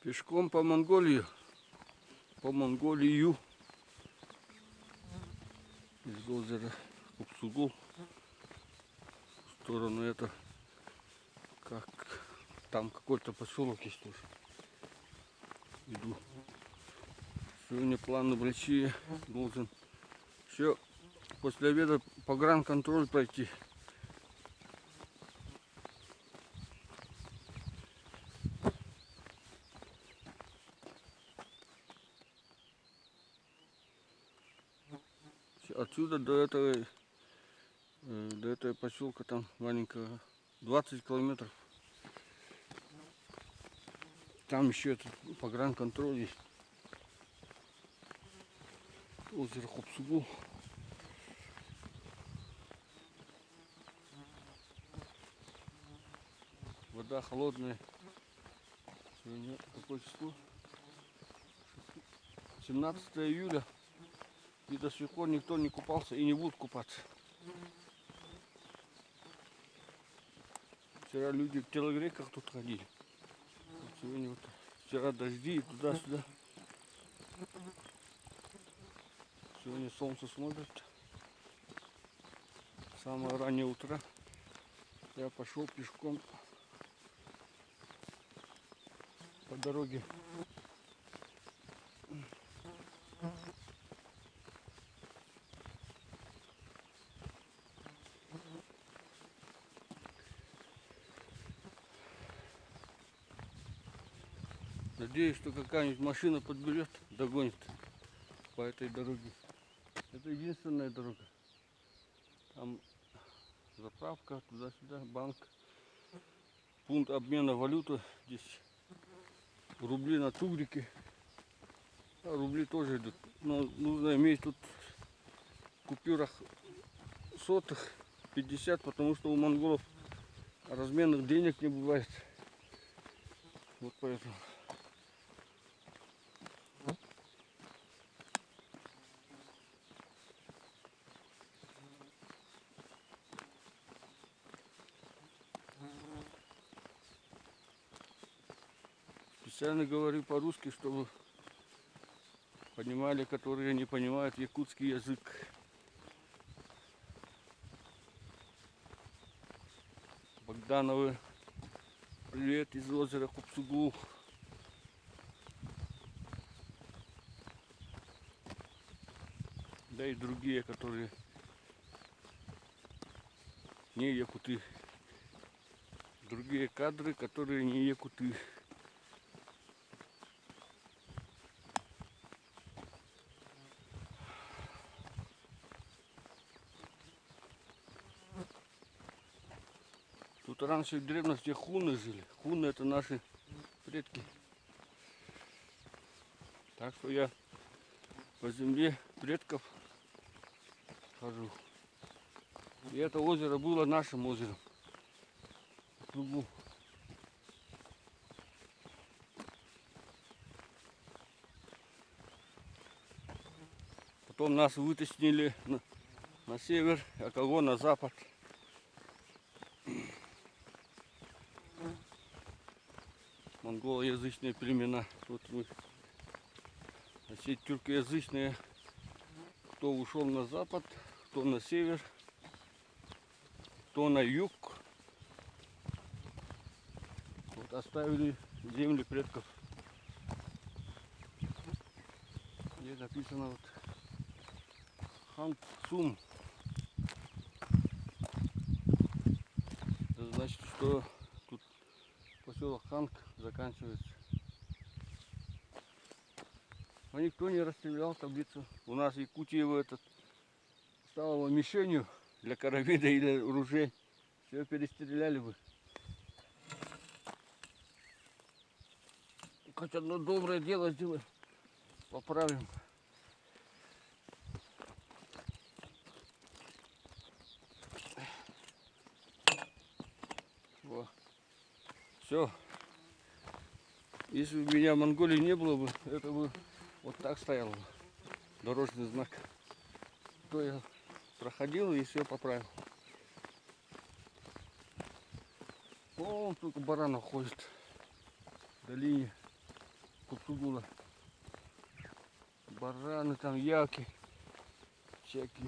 Пешком по Монголию. Из озера Купсугул. В сторону это как там какой-то поселок есть тоже. Иду. Сегодня планы большие. Должен еще после обеда погранконтроль пройти. Отсюда до этого поселка там маленького 20 километров. Там еще этот погранконтроль есть. Озеро Купсугул. Вода холодная. Сегодня какое число? 17 июля. И до сих пор никто не купался и не будет купаться. Вчера люди в телогрейках тут ходили. Вот сегодня вот вчера дожди и туда-сюда. Сегодня солнце смотрит. Самое раннее утро. Я пошел пешком по дороге. Надеюсь, что какая-нибудь машина подберет, догонит по этой дороге. Это единственная дорога. Там заправка, туда-сюда, банк, пункт обмена валюты. Здесь рубли на тугрике. А рубли тоже идут. Но нужно иметь тут в купюрах сотых 50, потому что у монголов разменных денег не бывает. Вот поэтому. Специально говорю по-русски, чтобы понимали, которые не понимают якутский язык. Богдановы, привет из озера Купсугул. Да и другие, которые не якуты. Другие кадры, которые не якуты. Тут раньше в древности хуны жили. Хуны — это наши предки. Так что я по земле предков хожу. И это озеро было нашим озером. В кругу. Потом нас вытеснили на север, а кого на запад. Монголоязычные племена. Вот мы. А все тюркоязычные, кто ушел на запад, кто на север, кто на юг. Вот оставили земли предков. Здесь написано вот Ханг-Сум. Это значит, что тут поселок Ханг заканчивается. Но никто не расстрелял таблицу. У нас Якутия этот стала мишенью для карабина или ружей. Все перестреляли бы. Хоть одно доброе дело сделаем. Поправим. Во. Все. Если бы меня в Монголии не было бы, это бы вот так стоял бы. Дорожный знак. То я проходил и все поправил. Вон только баранов ходит в долине. тут було. Барани там, яки, всякі.